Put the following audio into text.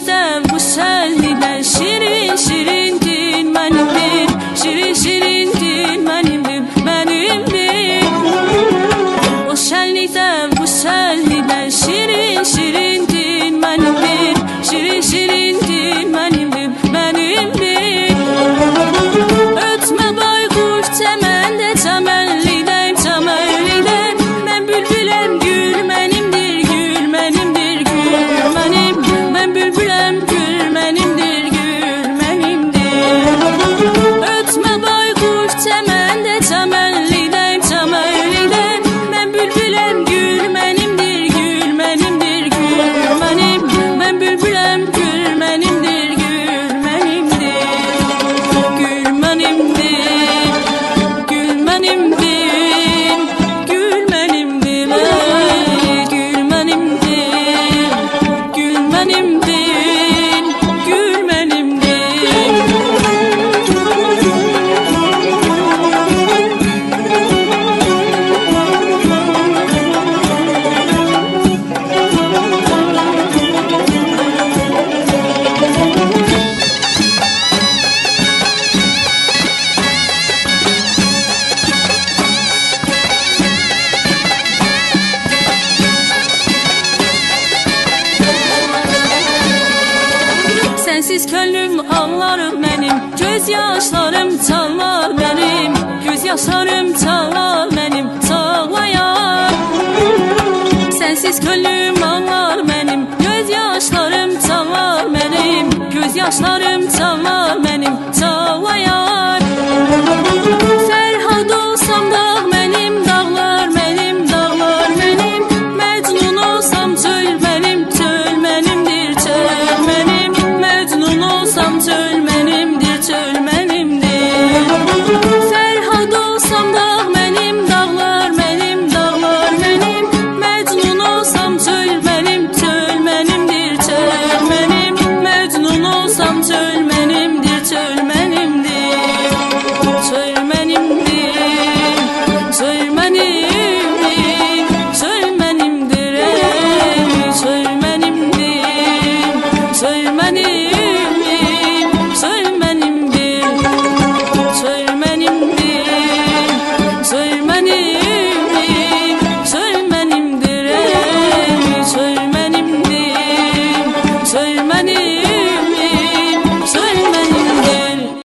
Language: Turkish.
şenlikte bu şenlikler şirin şirin din benimdir. Şirin şirin din benimdir, benimdir. O şenlikte bu şenlikler şirin şirin din benimdir. Şirin şirin din benimdir, benimdir. Ötme baykuş çemende çemellideyim, çemellideyim. Ben bülbülem gül benimdir, gül benimdir, gül benim. Ben bülbülem gül benimdir, gül benimdir. Ötme baykuş çemende çemellideyim, çemellideyim. Ben bülbülem gül benimdir, gül benimdir, gül benim. Ben bülbülem gül benimdir, gül benimdir. Gül benimdir, gül benimdir, gül benimdir, ey gül benimdir, gül benimdir, gül benimdir. Sensiz könlüm ağlar benim, göz yaşlarım çalar benim. Göz yaşlarım çalar benim, çağlayan. Sensiz könlüm ağlar benim, göz yaşlarım çalar benim. Göz yaşlarım çalar benim, çağlayan. Ferhad olsam da benim, dağlar benim, dağlar benim. Mecnun olsam çöl benim, çöl benimdir, çöl benim. Mecnun olsam çöl benimdir, çöl benimdir. Ferhad olsam da benim, dağlar benim, dağlar benim. Mecnun olsam çöl benim, çöl benimdir, çöl benim. Mecnun olsam çöl benimdir, çöl benimdir. Çöl benimdir, çöl benimdir, çöl benimdir, ey çöl benimdir, çöl benimdir.